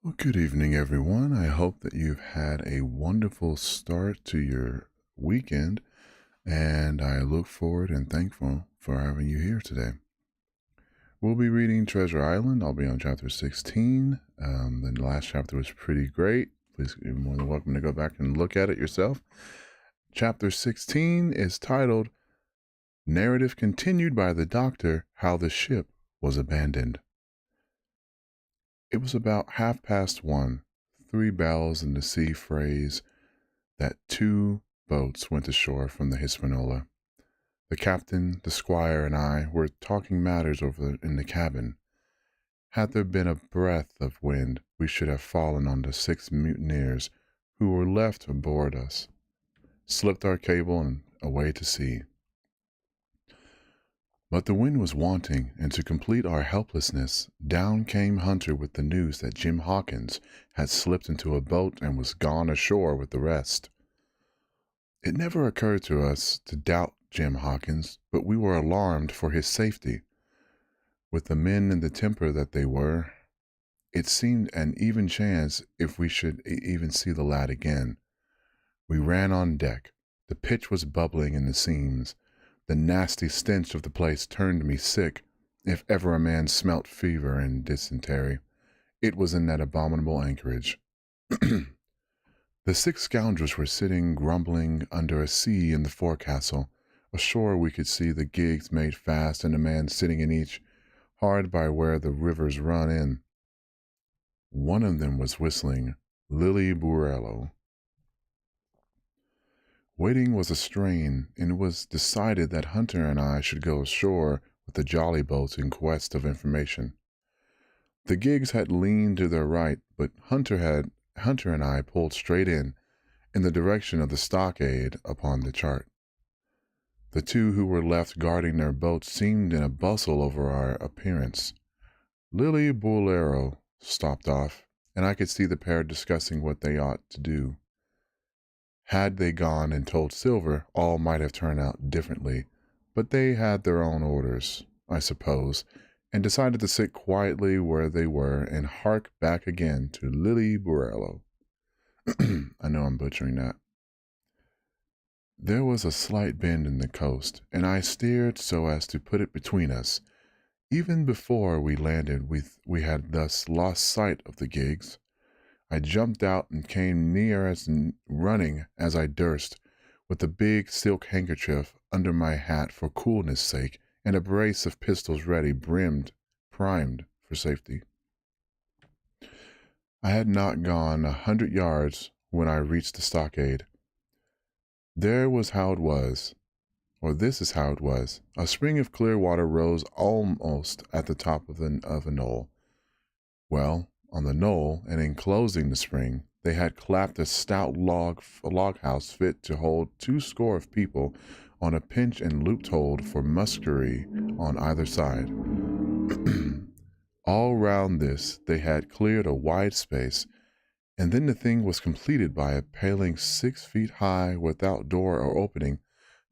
Well, good evening, everyone. I hope that you've had a wonderful start to your weekend, and I look forward and thankful for having you here today. We'll be reading Treasure Island. I'll be on chapter 16. The last chapter was pretty great. Please, you're more than welcome to go back and look at it yourself. Chapter 16 is titled Narrative Continued by the Doctor How the Ship Was Abandoned. It was about 1:30. 3 bells in the sea phrase that 2 boats went ashore from the Hispaniola. The captain, the squire, and I were talking matters over in the cabin. Had there been a breath of wind, we should have fallen on the 6 mutineers who were left aboard us, slipped our cable, and away to sea. But the wind was wanting, and to complete our helplessness, down came Hunter with the news that Jim Hawkins had slipped into a boat and was gone ashore with the rest. It never occurred to us to doubt Jim Hawkins, but we were alarmed for his safety. With the men in the temper that they were, it seemed an even chance if we should even see the lad again. We ran on deck. The pitch was bubbling in the seams. The nasty stench of the place turned me sick. If ever a man smelt fever and dysentery, it was in that abominable anchorage. The 6 scoundrels were sitting grumbling under a sea in the forecastle. Ashore we could see the gigs made fast and a man sitting in each, hard by where the rivers run in. One of them was whistling Lily Burello. Waiting was a strain, and it was decided that Hunter and I should go ashore with the jolly boats in quest of information. The gigs had leaned to their right, but Hunter and I pulled straight in the direction of the stockade upon the chart. The 2 who were left guarding their boats seemed in a bustle over our appearance. Lily Bolero stopped off, and I could see the pair discussing what they ought to do. Had they gone and told Silver, all might have turned out differently, but they had their own orders, I suppose, and decided to sit quietly where they were and hark back again to Lily Burello. I know I'm butchering that. There was a slight bend in the coast, and I steered so as to put it between us. Even before we landed, we had thus lost sight of the gigs. I jumped out and came near as running as I durst, with a big silk handkerchief under my hat for coolness' sake, and a brace of pistols ready, primed for safety. I had not gone 100 yards when I reached the stockade. There was how it was, or this is how it was. A spring of clear water rose almost at the top of a knoll. Well, on the knoll, and enclosing the spring, they had clapped a stout log house fit to hold 20 of people on a pinch and looped hold for muskery on either side. All round this they had cleared a wide space, and then the thing was completed by a paling 6 feet high without door or opening,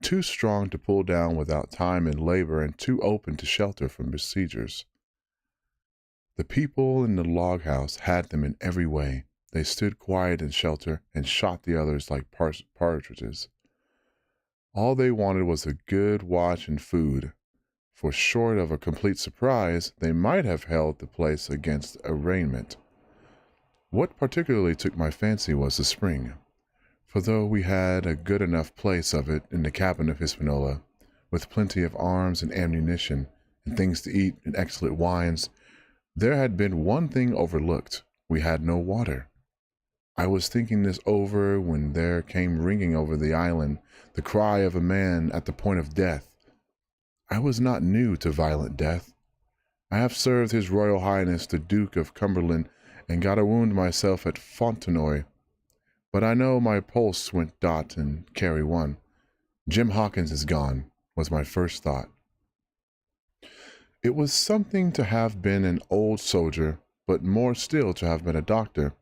too strong to pull down without time and labor, and too open to shelter from besiegers. The people in the log house had them in every way. They stood quiet in shelter and shot the others like partridges. All they wanted was a good watch and food, for short of a complete surprise, they might have held the place against arraignment. What particularly took my fancy was the spring, for though we had a good enough place of it in the cabin of Hispaniola, with plenty of arms and ammunition, and things to eat and excellent wines, there had been one thing overlooked. We had no water. I was thinking this over when there came ringing over the island the cry of a man at the point of death. I was not new to violent death. I have served His Royal Highness the Duke of Cumberland and got a wound myself at Fontenoy. But I know my pulse went dot and carry one. Jim Hawkins is gone, was my first thought. It was something to have been an old soldier, but more still to have been a doctor.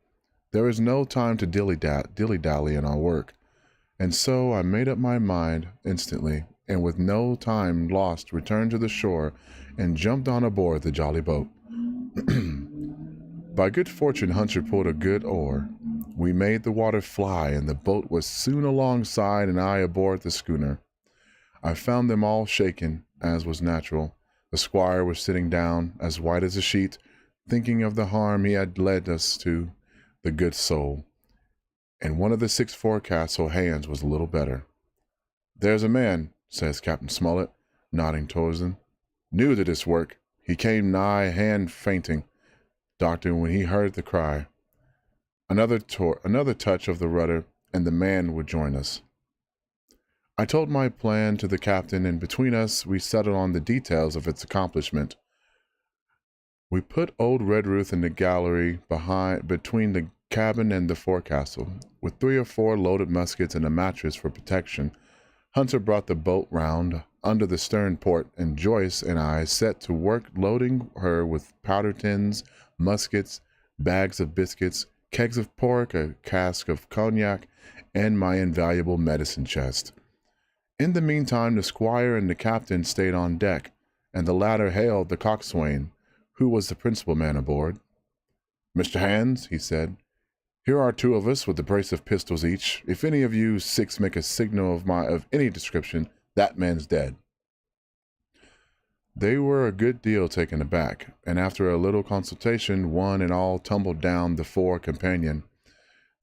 There is no time to dilly-dally in our work, and so I made up my mind instantly, and with no time lost returned to the shore and jumped on aboard the jolly boat. By good fortune, Hunter pulled a good oar. We made the water fly, and the boat was soon alongside and I aboard the schooner. I found them all shaken, as was natural. The squire was sitting down, as white as a sheet, thinking of the harm he had led us to, the good soul. And one of the 6 forecastle hands was a little better. "There's a man," says Captain Smollett, nodding towards him. "New to this work. He came nigh hand fainting, Doctor, when he heard the cry." Another touch of the rudder, and the man would join us. I told my plan to the captain, and between us we settled on the details of its accomplishment. We put old Redruth in the gallery between the cabin and the forecastle, with 3 or 4 loaded muskets and a mattress for protection. Hunter brought the boat round under the stern port, and Joyce and I set to work loading her with powder tins, muskets, bags of biscuits, kegs of pork, a cask of cognac, and my invaluable medicine chest. In the meantime, the squire and the captain stayed on deck, and the latter hailed the coxswain, who was the principal man aboard. "Mr. Hands," he said, "here are 2 of us with a brace of pistols each. If any of you 6 make a signal of any description, that man's dead." They were a good deal taken aback, and after a little consultation, one and all tumbled down the fore companion,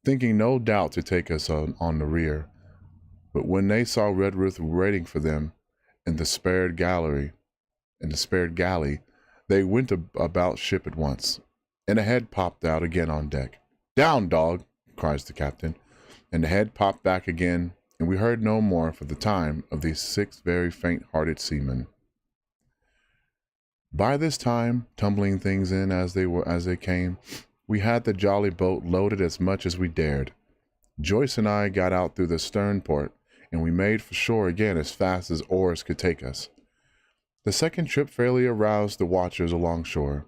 thinking no doubt to take us on the rear. But when they saw Redruth waiting for them in the spared galley, they went about ship at once, and a head popped out again on deck. "Down, dog!" cries the captain, and the head popped back again, and we heard no more for the time of these 6 very faint-hearted seamen. By this time, tumbling things in as they came, we had the jolly boat loaded as much as we dared. Joyce and I got out through the stern port, and we made for shore again as fast as oars could take us. The second trip fairly aroused the watchers alongshore.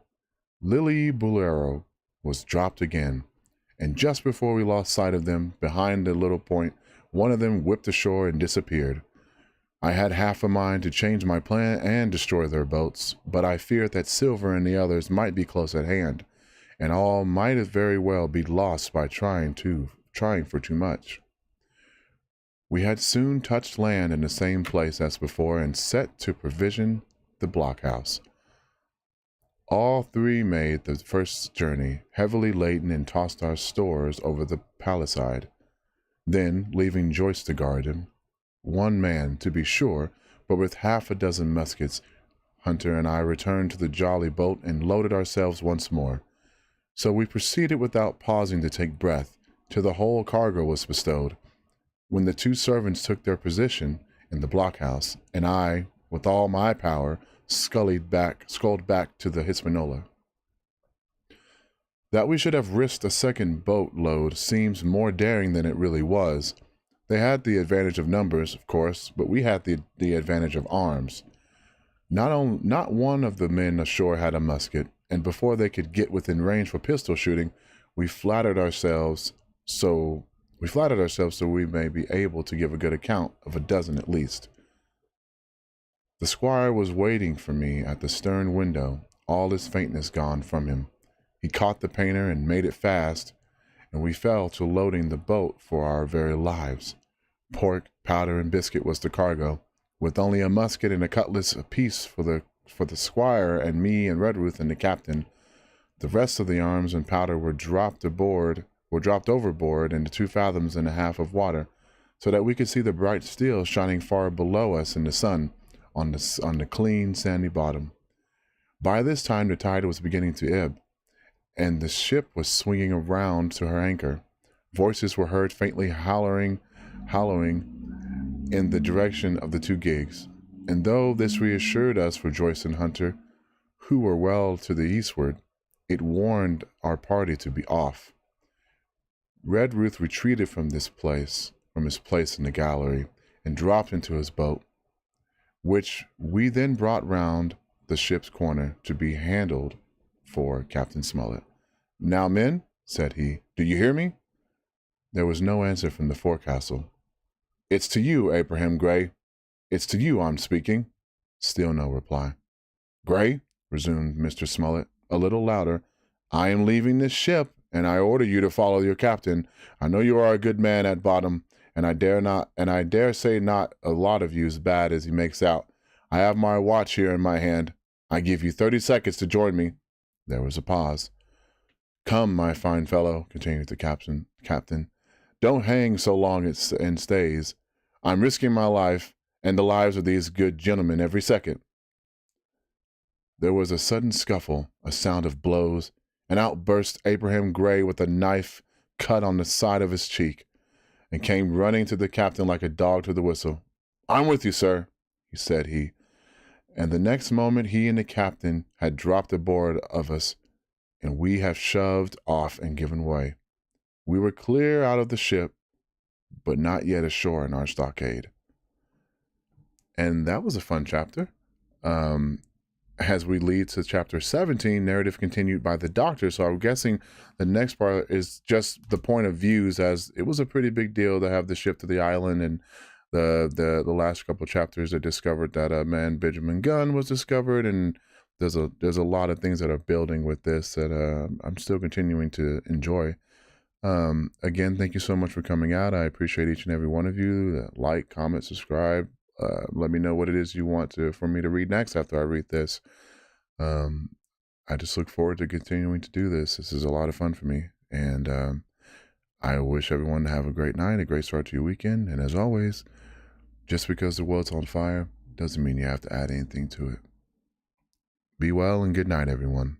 Lily Bolero was dropped again, and just before we lost sight of them, behind a little point, one of them whipped ashore and disappeared. I had half a mind to change my plan and destroy their boats, but I feared that Silver and the others might be close at hand, and all might very well be lost by trying for too much. We had soon touched land in the same place as before and set to provision the blockhouse. All 3 made the first journey, heavily laden, and tossed our stores over the palisade. Then, leaving Joyce to guard him, 1 man, to be sure, but with half a dozen muskets, Hunter and I returned to the jolly boat and loaded ourselves once more. So we proceeded without pausing to take breath, till the whole cargo was bestowed, when the 2 servants took their position in the blockhouse, and I, with all my power, sculled back to the Hispaniola. That we should have risked a second boat load seems more daring than it really was. They had the advantage of numbers, of course, but we had the advantage of arms. Not one of the men ashore had a musket, and before they could get within range for pistol shooting, we flattered ourselves so we may be able to give a good account of a dozen at least. The squire was waiting for me at the stern window, all his faintness gone from him. He caught the painter and made it fast, and we fell to loading the boat for our very lives. Pork, powder, and biscuit was the cargo, with only a musket and a cutlass apiece for the squire and me and Redruth and the captain. The rest of the arms and powder were dropped overboard into 2 fathoms and a half of water, so that we could see the bright steel shining far below us in the sun on the clean sandy bottom. By this time the tide was beginning to ebb, and the ship was swinging around to her anchor. Voices were heard faintly howling in the direction of the 2 gigs, and though this reassured us for Joyce and Hunter, who were well to the eastward, it warned our party to be off. Redruth retreated from his place in the gallery, and dropped into his boat, which we then brought round the ship's corner to be handled for Captain Smollett. "Now, men," said he, "do you hear me?" There was no answer from the forecastle. "It's to you, Abraham Gray. It's to you I'm speaking." Still no reply. "Gray," resumed Mr. Smollett, a little louder, I am leaving this ship, and I order you to follow your captain. I know you are a good man at bottom, and I dare say not a lot of you as bad as he makes out. I have my watch here in my hand. I give you 30 seconds to join me." There was a pause. "Come, my fine fellow," continued the captain. "Don't hang so long and stays. I'm risking my life and the lives of these good gentlemen every second." There was a sudden scuffle, a sound of blows, and out burst Abraham Gray with a knife cut on the side of his cheek, and came running to the captain like a dog to the whistle. "I'm with you, sir," said he, and the next moment he and the captain had dropped aboard of us, and we have shoved off and given way. We were clear out of the ship, but not yet ashore in our stockade. And that was a fun chapter. As we lead to chapter 17, narrative continued by the doctor. So I'm guessing the next part is just the point of views, as it was a pretty big deal to have the ship to the island. And the last couple of chapters, they discovered that a man, Benjamin Gunn, was discovered. And there's a lot of things that are building with this that I'm still continuing to enjoy. Again, thank you so much for coming out. I appreciate each and every one of you. Like, comment, subscribe. Let me know what it is you want for me to read next after I read this. I just look forward to continuing to do this. This is a lot of fun for me. And I wish everyone to have a great night, a great start to your weekend. And as always, just because the world's on fire doesn't mean you have to add anything to it. Be well and good night, everyone.